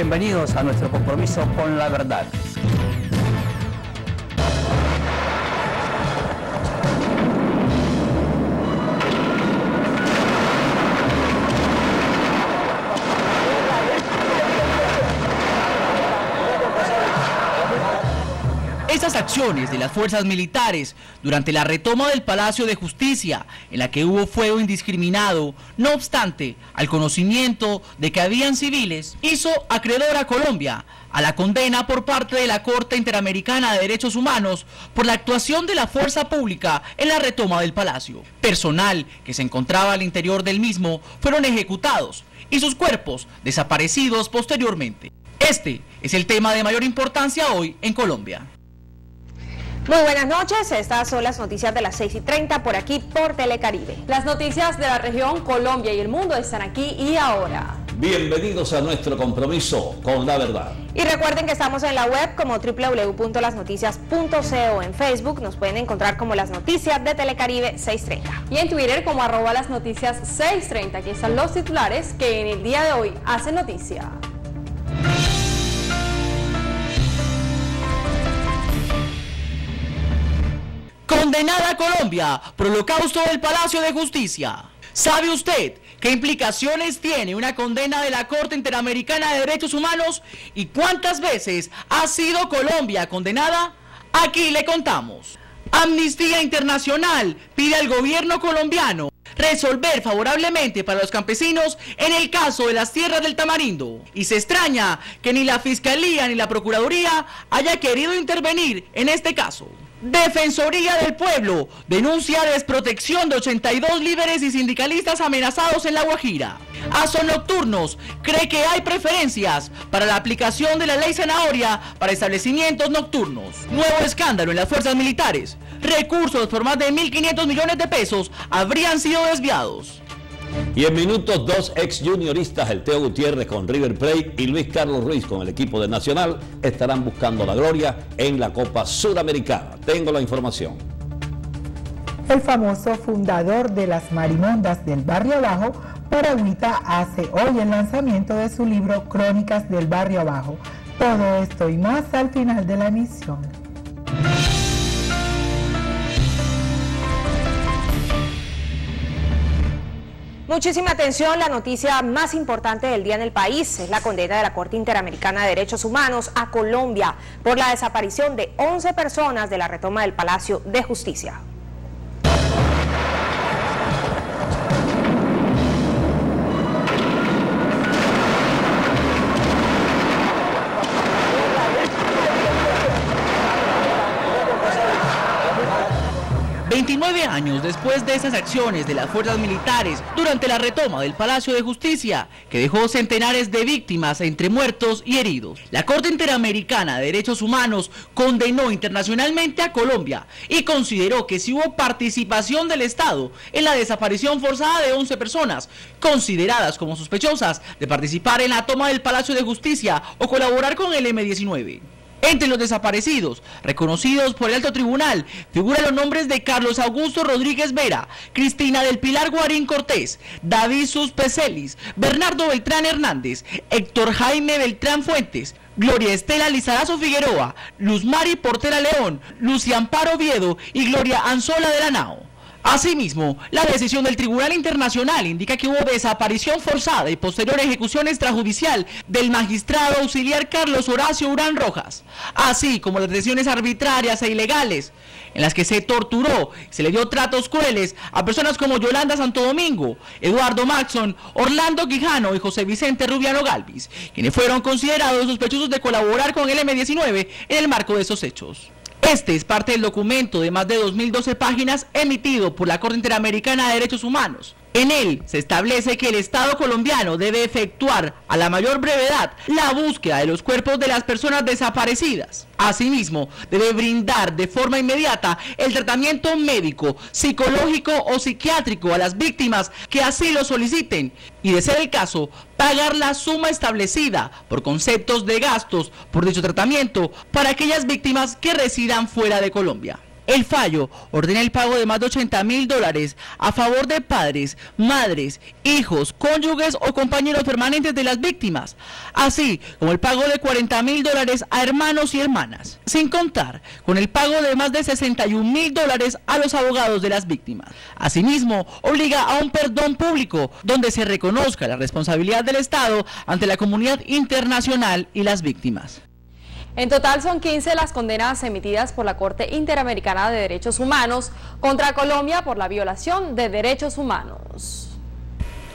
Bienvenidos a nuestro compromiso con la verdad. Esas acciones de las fuerzas militares durante la retoma del Palacio de Justicia, en la que hubo fuego indiscriminado, no obstante al conocimiento de que habían civiles, hizo acreedor a Colombia a la condena por parte de la Corte Interamericana de Derechos Humanos por la actuación de la fuerza pública en la retoma del Palacio. Personal que se encontraba al interior del mismo fueron ejecutados y sus cuerpos desaparecidos posteriormente. Este es el tema de mayor importancia hoy en Colombia. Muy buenas noches, estas son las noticias de las 6:30 por aquí por Telecaribe. Las noticias de la región, Colombia y el mundo están aquí y ahora. Bienvenidos a nuestro compromiso con la verdad. Y recuerden que estamos en la web como www.lasnoticias.co. En Facebook nos pueden encontrar como Las Noticias de Telecaribe 630. Y en Twitter como @lasnoticias 630. Aquí están los titulares que en el día de hoy hacen noticia. Condenada Colombia por holocausto del Palacio de Justicia. ¿Sabe usted qué implicaciones tiene una condena de la Corte Interamericana de Derechos Humanos y cuántas veces ha sido Colombia condenada? Aquí le contamos. Amnistía Internacional pide al gobierno colombiano resolver favorablemente para los campesinos en el caso de las tierras del Tamarindo. Y se extraña que ni la Fiscalía ni la Procuraduría haya querido intervenir en este caso. Defensoría del Pueblo denuncia desprotección de 82 líderes y sindicalistas amenazados en La Guajira. Aso Nocturnos cree que hay preferencias para la aplicación de la ley Zanahoria para establecimientos nocturnos. Nuevo escándalo en las fuerzas militares. Recursos por más de 1.500 millones de pesos habrían sido desviados. Y en minutos, dos ex junioristas, el Teo Gutiérrez con River Plate y Luis Carlos Ruiz con el equipo de Nacional, estarán buscando la gloria en la Copa Suramericana. Tengo la información. El famoso fundador de las Marimondas del Barrio Abajo, Paragüita, hace hoy el lanzamiento de su libro Crónicas del Barrio Abajo. Todo esto y más al final de la emisión. Muchísima atención, la noticia más importante del día en el país es la condena de la Corte Interamericana de Derechos Humanos a Colombia por la desaparición de 11 personas de la retoma del Palacio de Justicia. Años después de esas acciones de las fuerzas militares durante la retoma del Palacio de Justicia, que dejó centenares de víctimas entre muertos y heridos, la Corte Interamericana de Derechos Humanos condenó internacionalmente a Colombia y consideró que si hubo participación del Estado en la desaparición forzada de 11 personas, consideradas como sospechosas de participar en la toma del Palacio de Justicia o colaborar con el M-19. Entre los desaparecidos, reconocidos por el alto tribunal, figuran los nombres de Carlos Augusto Rodríguez Vera, Cristina del Pilar Guarín Cortés, David Suspeselis, Bernardo Beltrán Hernández, Héctor Jaime Beltrán Fuentes, Gloria Estela Lizarazo Figueroa, Luz Mari Portera León, Lucia Amparo Oviedo y Gloria Anzola de la Nao. Asimismo, la decisión del Tribunal Internacional indica que hubo desaparición forzada y posterior ejecución extrajudicial del magistrado auxiliar Carlos Horacio Urán Rojas, así como las detenciones arbitrarias e ilegales, en las que se torturó y se le dio tratos crueles a personas como Yolanda Santo Domingo, Eduardo Maxson, Orlando Quijano y José Vicente Rubiano Galvis, quienes fueron considerados sospechosos de colaborar con el M-19 en el marco de esos hechos. Este es parte del documento de más de 2012 páginas emitido por la Corte Interamericana de Derechos Humanos. En él se establece que el Estado colombiano debe efectuar a la mayor brevedad la búsqueda de los cuerpos de las personas desaparecidas. Asimismo, debe brindar de forma inmediata el tratamiento médico, psicológico o psiquiátrico a las víctimas que así lo soliciten y, de ser el caso, pagar la suma establecida por conceptos de gastos por dicho tratamiento para aquellas víctimas que residan fuera de Colombia. El fallo ordena el pago de más de $80.000 a favor de padres, madres, hijos, cónyuges o compañeros permanentes de las víctimas, así como el pago de $40.000 a hermanos y hermanas, sin contar con el pago de más de $61.000 a los abogados de las víctimas. Asimismo, obliga a un perdón público donde se reconozca la responsabilidad del Estado ante la comunidad internacional y las víctimas. En total son 15 las condenas emitidas por la Corte Interamericana de Derechos Humanos contra Colombia por la violación de derechos humanos.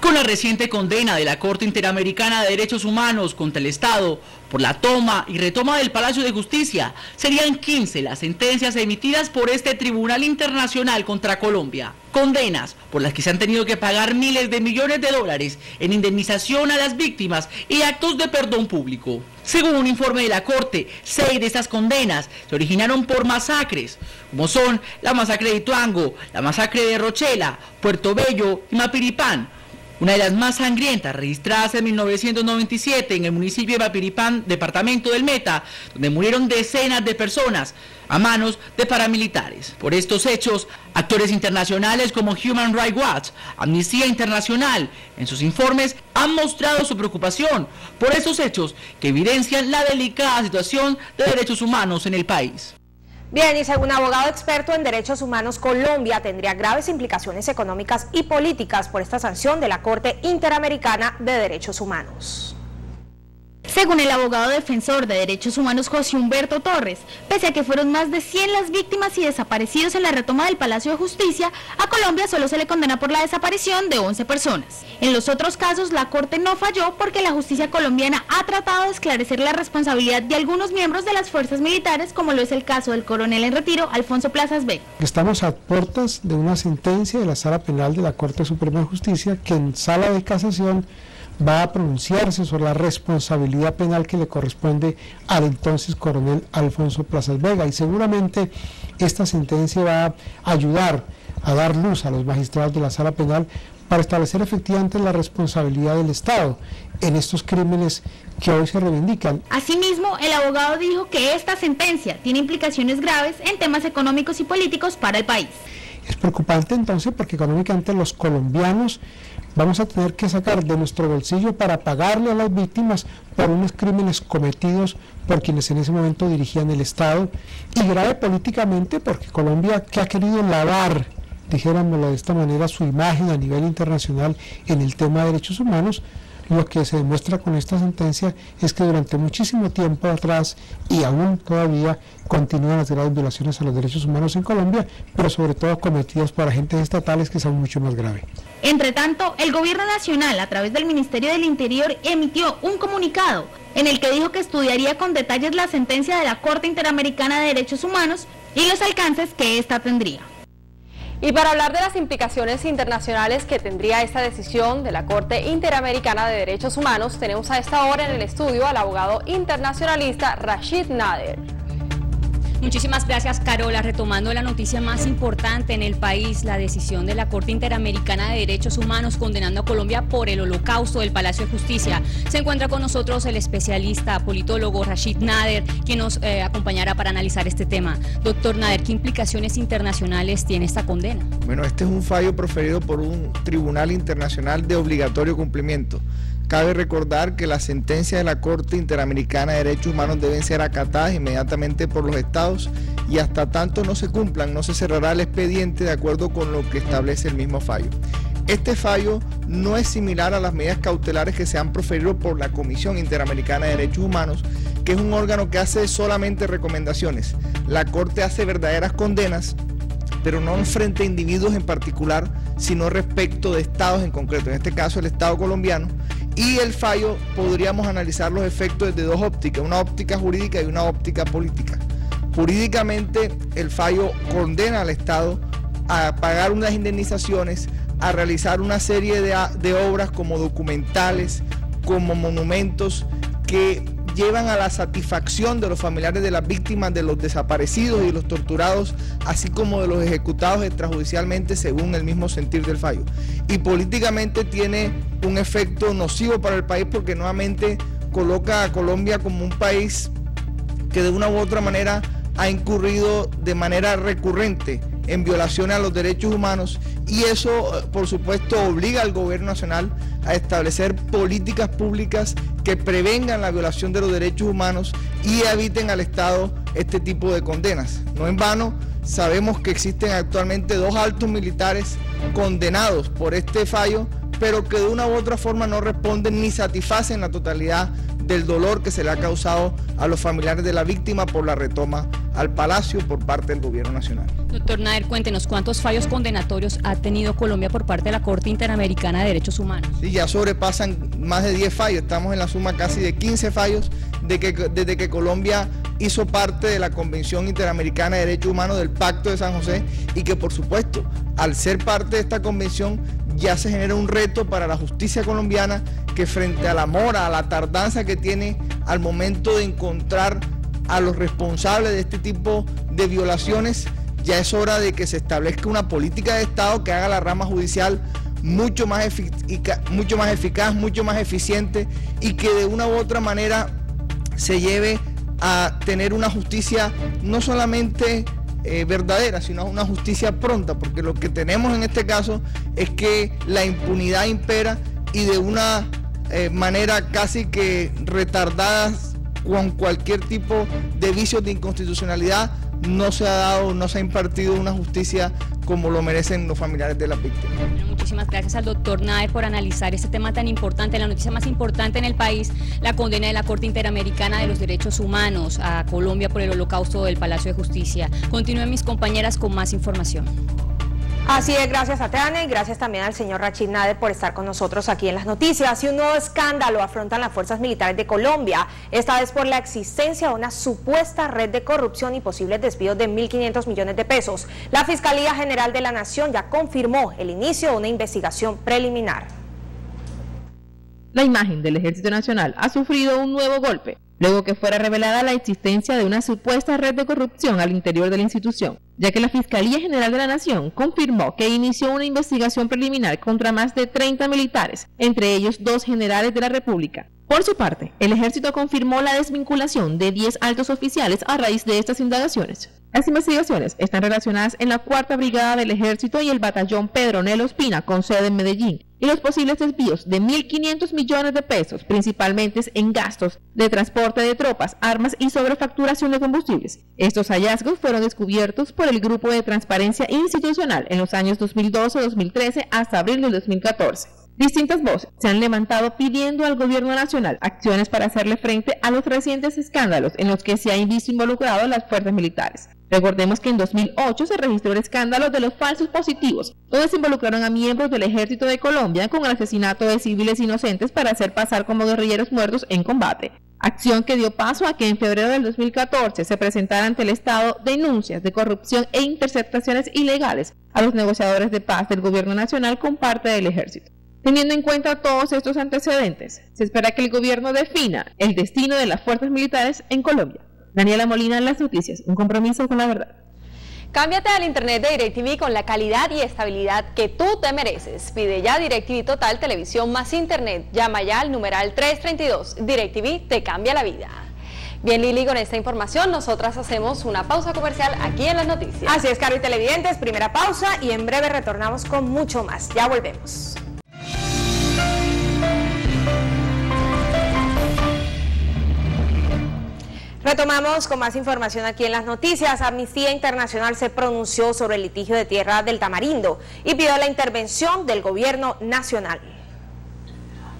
Con la reciente condena de la Corte Interamericana de Derechos Humanos contra el Estado por la toma y retoma del Palacio de Justicia, serían 15 las sentencias emitidas por este Tribunal Internacional contra Colombia. Condenas por las que se han tenido que pagar miles de millones de dólares en indemnización a las víctimas y actos de perdón público. Según un informe de la Corte, 6 de estas condenas se originaron por masacres, como son la masacre de Ituango, la masacre de Rochela, Puerto Bello y Mapiripán, una de las más sangrientas registradas en 1997 en el municipio de Mapiripán, departamento del Meta, donde murieron decenas de personas a manos de paramilitares. Por estos hechos, actores internacionales como Human Rights Watch, Amnistía Internacional, en sus informes han mostrado su preocupación por estos hechos que evidencian la delicada situación de derechos humanos en el país. Bien, y según abogado experto en derechos humanos, Colombia tendría graves implicaciones económicas y políticas por esta sanción de la Corte Interamericana de Derechos Humanos. Según el abogado defensor de derechos humanos José Humberto Torres, pese a que fueron más de 100 las víctimas y desaparecidos en la retoma del Palacio de Justicia, a Colombia solo se le condena por la desaparición de 11 personas. En los otros casos, la Corte no falló porque la justicia colombiana ha tratado de esclarecer la responsabilidad de algunos miembros de las fuerzas militares, como lo es el caso del coronel en retiro, Alfonso Plazas Vega. Estamos a puertas de una sentencia de la Sala Penal de la Corte Suprema de Justicia que en sala de casación va a pronunciarse sobre la responsabilidad penal que le corresponde al entonces coronel Alfonso Plazas Vega, y seguramente esta sentencia va a ayudar a dar luz a los magistrados de la Sala Penal para establecer efectivamente la responsabilidad del Estado en estos crímenes que hoy se reivindican. Asimismo, el abogado dijo que esta sentencia tiene implicaciones graves en temas económicos y políticos para el país. Es preocupante entonces porque económicamente los colombianos vamos a tener que sacar de nuestro bolsillo para pagarle a las víctimas por unos crímenes cometidos por quienes en ese momento dirigían el Estado, y grave políticamente porque Colombia, que ha querido lavar, dijéramoslo de esta manera, su imagen a nivel internacional en el tema de derechos humanos, lo que se demuestra con esta sentencia es que durante muchísimo tiempo atrás y aún todavía continúan las graves violaciones a los derechos humanos en Colombia, pero sobre todo cometidas por agentes estatales, que son mucho más graves. Entre tanto, el gobierno nacional, a través del Ministerio del Interior, emitió un comunicado en el que dijo que estudiaría con detalles la sentencia de la Corte Interamericana de Derechos Humanos y los alcances que ésta tendría. Y para hablar de las implicaciones internacionales que tendría esta decisión de la Corte Interamericana de Derechos Humanos, tenemos a esta hora en el estudio al abogado internacionalista Rashid Nader. Muchísimas gracias, Carola. Retomando la noticia más importante en el país, la decisión de la Corte Interamericana de Derechos Humanos condenando a Colombia por el holocausto del Palacio de Justicia. Se encuentra con nosotros el especialista politólogo Rashid Nader, quien nos acompañará para analizar este tema. Doctor Nader, ¿qué implicaciones internacionales tiene esta condena? Bueno, este es un fallo proferido por un tribunal internacional de obligatorio cumplimiento. Cabe recordar que las sentencias de la Corte Interamericana de Derechos Humanos deben ser acatadas inmediatamente por los estados, y hasta tanto no se cumplan, no se cerrará el expediente de acuerdo con lo que establece el mismo fallo. Este fallo no es similar a las medidas cautelares que se han proferido por la Comisión Interamericana de Derechos Humanos, que es un órgano que hace solamente recomendaciones. La Corte hace verdaderas condenas, pero no frente a individuos en particular, sino respecto de estados en concreto, en este caso el Estado colombiano. Y el fallo podríamos analizar los efectos desde dos ópticas, una óptica jurídica y una óptica política. Jurídicamente, el fallo condena al Estado a pagar unas indemnizaciones, a realizar una serie de obras como documentales, como monumentos, que llevan a la satisfacción de los familiares de las víctimas, de los desaparecidos y los torturados, así como de los ejecutados extrajudicialmente según el mismo sentir del fallo. Y políticamente tiene un efecto nocivo para el país, porque nuevamente coloca a Colombia como un país que de una u otra manera ha incurrido de manera recurrente en violaciones a los derechos humanos, y eso, por supuesto, obliga al gobierno nacional a establecer políticas públicas que prevengan la violación de los derechos humanos y eviten al Estado este tipo de condenas. No en vano, sabemos que existen actualmente 2 altos militares condenados por este fallo, pero que de una u otra forma no responden ni satisfacen la totalidad del dolor que se le ha causado a los familiares de la víctima por la retoma al Palacio por parte del gobierno nacional. Doctor Nader, cuéntenos cuántos fallos condenatorios ha tenido Colombia por parte de la Corte Interamericana de Derechos Humanos. Sí, ya sobrepasan más de 10 fallos, estamos en la suma casi de 15 fallos desde que Colombia hizo parte de la Convención Interamericana de Derechos Humanos del Pacto de San José, y que por supuesto, al ser parte de esta convención, ya se genera un reto para la justicia colombiana, que frente a la mora, a la tardanza que tiene al momento de encontrar a los responsables de este tipo de violaciones, ya es hora de que se establezca una política de Estado que haga la rama judicial mucho más eficaz, mucho más eficiente, y que de una u otra manera se lleve a tener una justicia no solamente verdadera, sino una justicia pronta, porque lo que tenemos en este caso es que la impunidad impera, y de una manera casi que retardada, con cualquier tipo de vicios de inconstitucionalidad, no se ha impartido una justicia como lo merecen los familiares de las víctimas. Bueno, muchísimas gracias al doctor Nader por analizar este tema tan importante, la noticia más importante en el país, la condena de la Corte Interamericana de los Derechos Humanos a Colombia por el holocausto del Palacio de Justicia. Continúen mis compañeras con más información. Así es, gracias a Teana y gracias también al señor Rashid Nader por estar con nosotros aquí en las noticias. Y un nuevo escándalo afrontan las fuerzas militares de Colombia, esta vez por la existencia de una supuesta red de corrupción y posibles desvíos de 1.500 millones de pesos. La Fiscalía General de la Nación ya confirmó el inicio de una investigación preliminar. La imagen del Ejército Nacional ha sufrido un nuevo golpe, luego que fuera revelada la existencia de una supuesta red de corrupción al interior de la institución, ya que la Fiscalía General de la Nación confirmó que inició una investigación preliminar contra más de 30 militares, entre ellos 2 generales de la República. Por su parte, el Ejército confirmó la desvinculación de 10 altos oficiales a raíz de estas indagaciones. Las investigaciones están relacionadas en la 4ª Brigada del Ejército y el Batallón Pedro Nel Ospina, con sede en Medellín, y los posibles desvíos de 1.500 millones de pesos, principalmente en gastos de transporte de tropas, armas y sobrefacturación de combustibles. Estos hallazgos fueron descubiertos por el Grupo de Transparencia Institucional en los años 2012-2013 hasta abril del 2014. Distintas voces se han levantado pidiendo al gobierno nacional acciones para hacerle frente a los recientes escándalos en los que se han visto involucrados las fuerzas militares. Recordemos que en 2008 se registró el escándalo de los falsos positivos, donde se involucraron a miembros del Ejército de Colombia con el asesinato de civiles inocentes para hacer pasar como guerrilleros muertos en combate. Acción que dio paso a que en febrero del 2014 se presentara ante el Estado denuncias de corrupción e interceptaciones ilegales a los negociadores de paz del gobierno nacional con parte del Ejército. Teniendo en cuenta todos estos antecedentes, se espera que el gobierno defina el destino de las fuerzas militares en Colombia. Daniela Molina en las noticias, un compromiso con la verdad. Cámbiate al internet de DirecTV con la calidad y estabilidad que tú te mereces. Pide ya DirecTV Total Televisión más Internet. Llama ya al numeral 332. DirecTV te cambia la vida. Bien, Lili, con esta información nosotras hacemos una pausa comercial aquí en las noticias. Así es, Caro y televidentes, primera pausa y en breve retornamos con mucho más. Ya volvemos. Retomamos con más información aquí en las noticias. Amnistía Internacional se pronunció sobre el litigio de tierra del Tamarindo y pidió la intervención del gobierno nacional.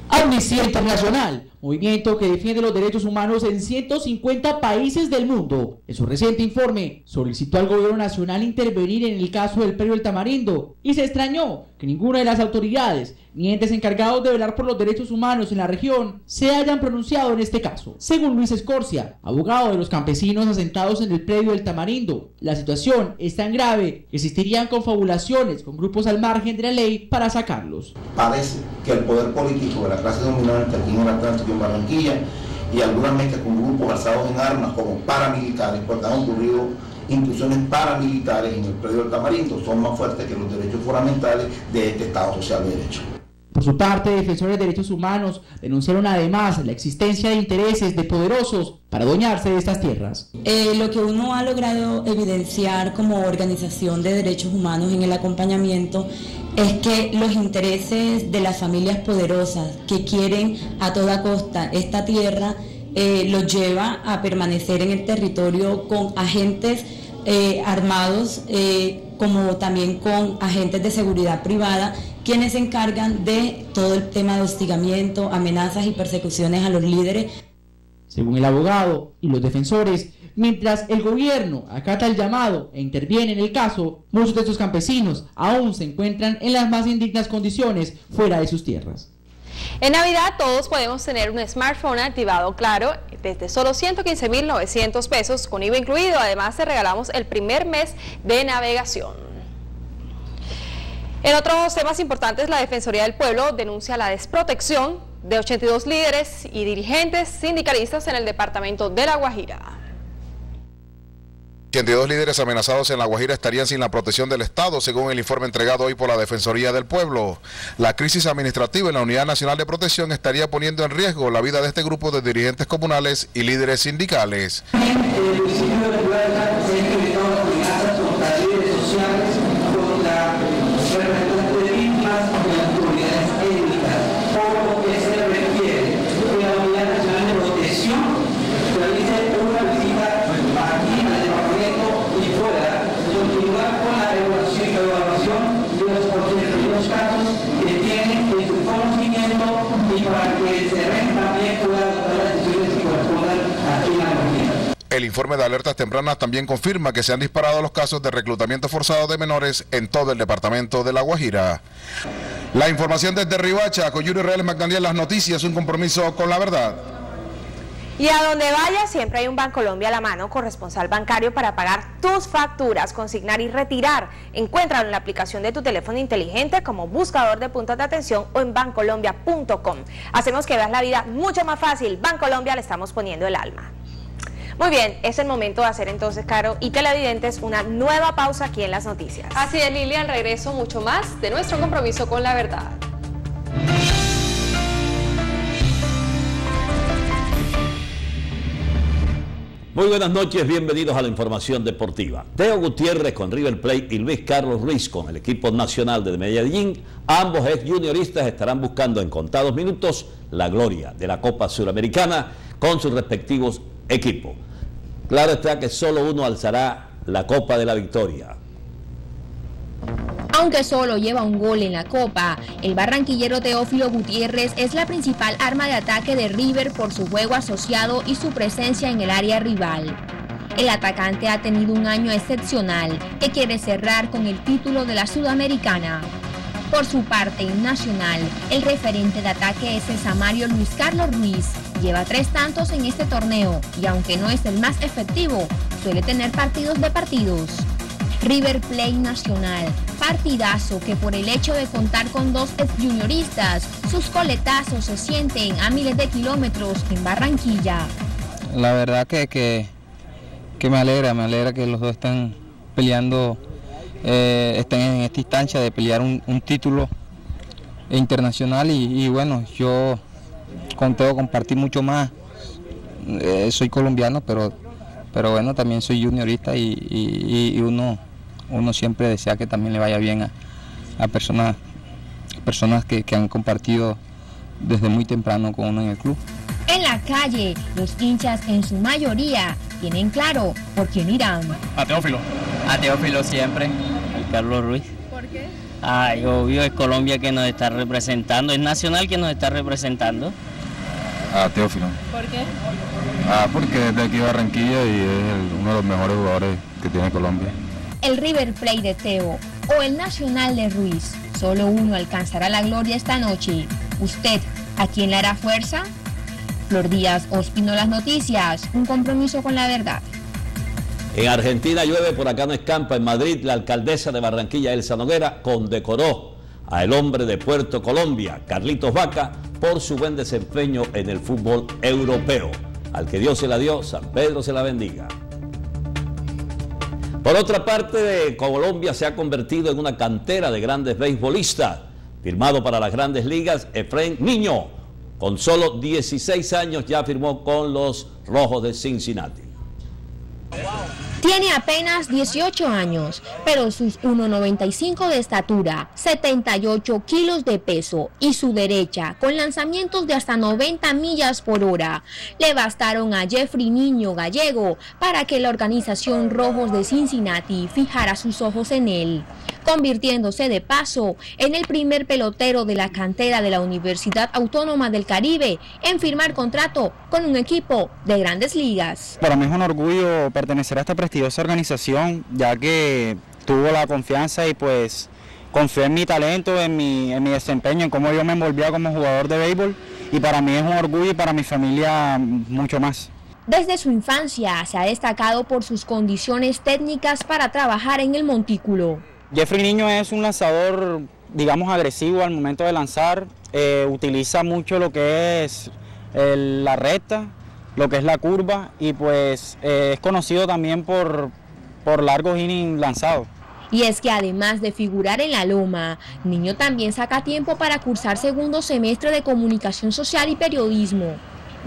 Amnistía Internacional, movimiento que defiende los derechos humanos en 150 países del mundo, en su reciente informe solicitó al gobierno nacional intervenir en el caso del predio del Tamarindo y se extrañó que ninguna de las autoridades ni entes encargados de velar por los derechos humanos en la región se hayan pronunciado en este caso. Según Luis Escorcia, abogado de los campesinos asentados en el predio del Tamarindo, la situación es tan grave que existirían confabulaciones con grupos al margen de la ley para sacarlos. Parece que el poder político de la clase dominante aquí en el Atlántico y en Barranquilla y algunas mezclas con grupos alzados en armas como paramilitares, porque han ocurrido inclusiones paramilitares en el predio del Tamarindo, son más fuertes que los derechos fundamentales de este Estado Social de Derecho. Por su parte, defensores de derechos humanos denunciaron además la existencia de intereses de poderosos para adueñarse de estas tierras. Lo que uno ha logrado evidenciar como organización de derechos humanos en el acompañamiento es que los intereses de las familias poderosas que quieren a toda costa esta tierra los lleva a permanecer en el territorio con agentes armados, como también con agentes de seguridad privada, quienes se encargan de todo el tema de hostigamiento, amenazas y persecuciones a los líderes. Según el abogado y los defensores, mientras el gobierno acata el llamado e interviene en el caso, muchos de estos campesinos aún se encuentran en las más indignas condiciones fuera de sus tierras. En Navidad todos podemos tener un smartphone activado Claro desde solo 115.900 pesos con IVA incluido. Además te regalamos el primer mes de navegación. En otros temas importantes, la Defensoría del Pueblo denuncia la desprotección de 82 líderes y dirigentes sindicalistas en el departamento de La Guajira. 82 líderes amenazados en La Guajira estarían sin la protección del Estado, según el informe entregado hoy por la Defensoría del Pueblo. La crisis administrativa en la Unidad Nacional de Protección estaría poniendo en riesgo la vida de este grupo de dirigentes comunales y líderes sindicales. El informe de alertas tempranas también confirma que se han disparado los casos de reclutamiento forzado de menores en todo el departamento de La Guajira. La información desde Riohacha, con Yuri Reales Magdaniel, las noticias, un compromiso con la verdad. Y a donde vayas siempre hay un Bancolombia a la mano, corresponsal bancario para pagar tus facturas, consignar y retirar. Encuéntralo en la aplicación de tu teléfono inteligente como buscador de puntos de atención o en bancolombia.com. Hacemos que veas la vida mucho más fácil. Bancolombia, le estamos poniendo el alma. Muy bien, es el momento de hacer entonces, Caro y televidentes, una nueva pausa aquí en las noticias. Así es, Lilian, regreso mucho más de nuestro compromiso con la verdad. Muy buenas noches, bienvenidos a la información deportiva. Teo Gutiérrez con River Plate y Luis Carlos Ruiz con el equipo nacional de Medellín, ambos ex junioristas estarán buscando en contados minutos la gloria de la Copa Suramericana con sus respectivos equipos. Claro está que solo uno alzará la Copa de la Victoria. Aunque solo lleva un gol en la Copa, el barranquillero Teófilo Gutiérrez es la principal arma de ataque de River por su juego asociado y su presencia en el área rival. El atacante ha tenido un año excepcional que quiere cerrar con el título de la Sudamericana. Por su parte, en Nacional, el referente de ataque es el samario Luis Carlos Ruiz. Lleva 3 tantos en este torneo y aunque no es el más efectivo, suele tener partidos de partidos. River Plate Nacional, partidazo que por el hecho de contar con 2 exjunioristas, sus coletazos se sienten a miles de kilómetros en Barranquilla. La verdad que me alegra que los dos están peleando, estén en esta instancia de pelear un título internacional y bueno, yo con Teo compartí mucho más, soy colombiano, pero bueno, también soy juniorista y uno siempre desea que también le vaya bien a personas que han compartido desde muy temprano con uno en el club. En la calle, los hinchas en su mayoría tienen claro por quién irán. A Teófilo. A Teófilo siempre. A Carlos Ruiz. ¿Por qué? Ay, obvio, es Colombia que nos está representando, es Nacional que nos está representando. A Teófilo. ¿Por qué? Porque es de aquí de Barranquilla y es uno de los mejores jugadores que tiene Colombia. El River Plate de Teo o el Nacional de Ruiz, solo uno alcanzará la gloria esta noche. ¿Usted a quién le hará fuerza? Flor Díaz, Ospino, las noticias, un compromiso con la verdad. En Argentina llueve, por acá no escampa. En Madrid, la alcaldesa de Barranquilla, Elsa Noguera, condecoró al hombre de Puerto Colombia, Carlitos Vaca, por su buen desempeño en el fútbol europeo. Al que Dios se la dio, San Pedro se la bendiga. Por otra parte, Colombia se ha convertido en una cantera de grandes beisbolistas. Firmado para las Grandes Ligas, Efraín Niño, con solo 16 años ya firmó con los Rojos de Cincinnati. Tiene apenas 18 años, pero sus 1,95 de estatura, 78 kilos de peso y su derecha, con lanzamientos de hasta 90 millas por hora, le bastaron a Jeffrey Niño Gallego para que la organización Rojos de Cincinnati fijara sus ojos en él, convirtiéndose de paso en el primer pelotero de la cantera de la Universidad Autónoma del Caribe en firmar contrato con un equipo de Grandes Ligas. Para mí es un orgullo pertenecer a esta prestigiosa organización, ya que tuvo la confianza y pues confió en mi talento, en mi desempeño, en cómo yo me envolvía como jugador de béisbol, y para mí es un orgullo y para mi familia mucho más. Desde su infancia se ha destacado por sus condiciones técnicas para trabajar en el montículo. Jeffrey Niño es un lanzador, digamos, agresivo al momento de lanzar, utiliza mucho lo que es la recta, lo que es la curva, y pues es conocido también por largos innings lanzados. Y es que además de figurar en la loma, Niño también saca tiempo para cursar segundo semestre de Comunicación Social y Periodismo.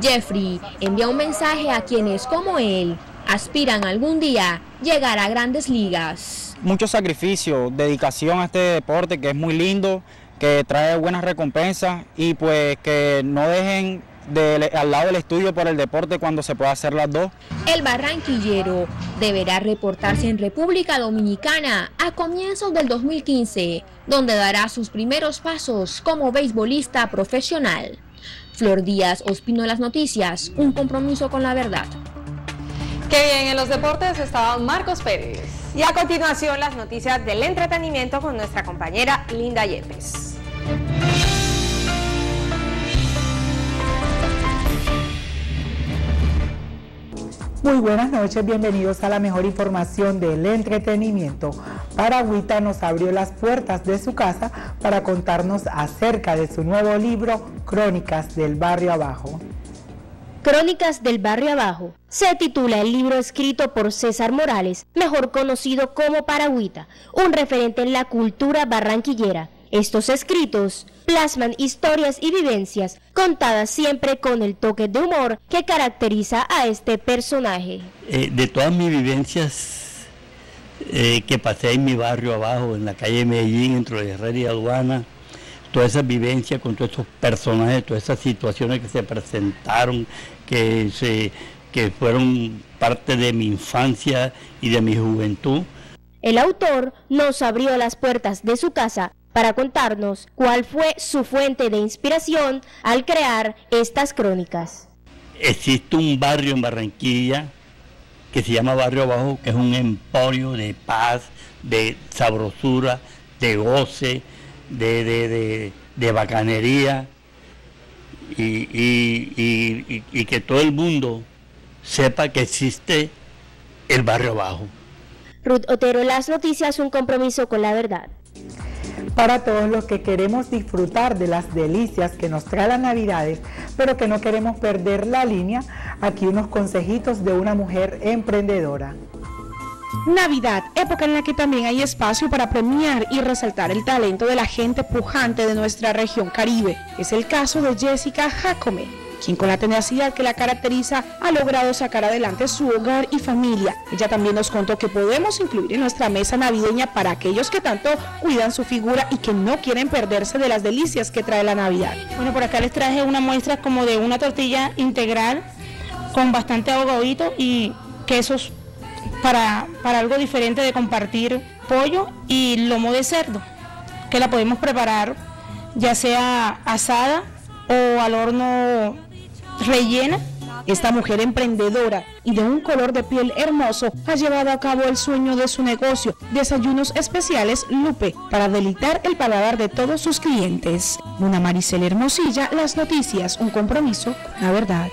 Jeffrey envía un mensaje a quienes, como él, aspiran algún día llegar a Grandes Ligas. Mucho sacrificio, dedicación a este deporte que es muy lindo, que trae buenas recompensas, y pues que no dejen al lado del estudio por el deporte cuando se pueda hacer las dos. El barranquillero deberá reportarse en República Dominicana a comienzos del 2015, donde dará sus primeros pasos como beisbolista profesional. Flor Díaz, Ospino Las Noticias, un compromiso con la verdad. Qué bien, en los deportes estaba Marcos Pérez. Y a continuación las noticias del entretenimiento con nuestra compañera Linda Yepes. Muy buenas noches, bienvenidos a la mejor información del entretenimiento. Paragüita nos abrió las puertas de su casa para contarnos acerca de su nuevo libro, Crónicas del Barrio Abajo. Crónicas del Barrio Abajo se titula el libro escrito por César Morales, mejor conocido como Paragüita, un referente en la cultura barranquillera. Estos escritos plasman historias y vivencias contadas siempre con el toque de humor que caracteriza a este personaje. De todas mis vivencias que pasé en mi barrio abajo, en la calle Medellín, entre Herrera y Aduana, todas esas vivencias con todos esos personajes, todas esas situaciones que se presentaron, que fueron parte de mi infancia y de mi juventud. El autor nos abrió las puertas de su casa para contarnos cuál fue su fuente de inspiración al crear estas crónicas. Existe un barrio en Barranquilla que se llama Barrio Abajo, que es un emporio de paz, de sabrosura, de goce, de bacanería, y que todo el mundo sepa que existe el Barrio Abajo. Ruth Otero, Las Noticias, un compromiso con la verdad. Para todos los que queremos disfrutar de las delicias que nos trae las Navidades, pero que no queremos perder la línea, aquí unos consejitos de una mujer emprendedora. Navidad, época en la que también hay espacio para premiar y resaltar el talento de la gente pujante de nuestra región Caribe. Es el caso de Jessica Jacome, quien con la tenacidad que la caracteriza ha logrado sacar adelante su hogar y familia. Ella también nos contó que podemos incluir en nuestra mesa navideña para aquellos que tanto cuidan su figura y que no quieren perderse de las delicias que trae la Navidad. Bueno, por acá les traje una muestra como de una tortilla integral con bastante ahogadito y quesos para algo diferente de compartir pollo y lomo de cerdo, que la podemos preparar ya sea asada o al horno rellena. Esta mujer emprendedora y de un color de piel hermoso ha llevado a cabo el sueño de su negocio, Desayunos Especiales Lupe, para deleitar el paladar de todos sus clientes. Una Maricela Hermosilla, Las Noticias, un compromiso, la verdad.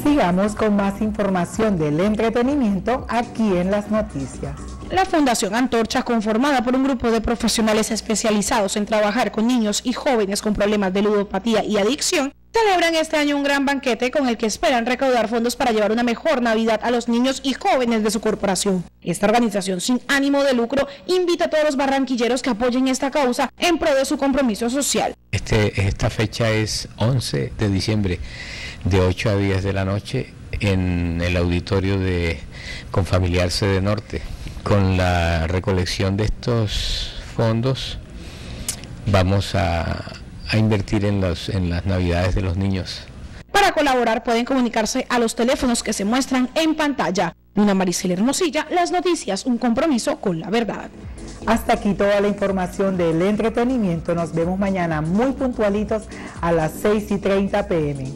Sigamos con más información del entretenimiento aquí en Las Noticias. La Fundación Antorcha, conformada por un grupo de profesionales especializados en trabajar con niños y jóvenes con problemas de ludopatía y adicción, celebran este año un gran banquete con el que esperan recaudar fondos para llevar una mejor Navidad a los niños y jóvenes de su corporación. Esta organización sin ánimo de lucro invita a todos los barranquilleros que apoyen esta causa en pro de su compromiso social. Esta fecha es 11 de diciembre, de 8 a 10 de la noche, en el auditorio de Confamiliar Sede Norte. Con la recolección de estos fondos vamos a invertir en las navidades de los niños. Para colaborar pueden comunicarse a los teléfonos que se muestran en pantalla. Luna Maricela Hermosilla, Las Noticias, un compromiso con la verdad. Hasta aquí toda la información del entretenimiento. Nos vemos mañana muy puntualitos a las 6:30 p.m.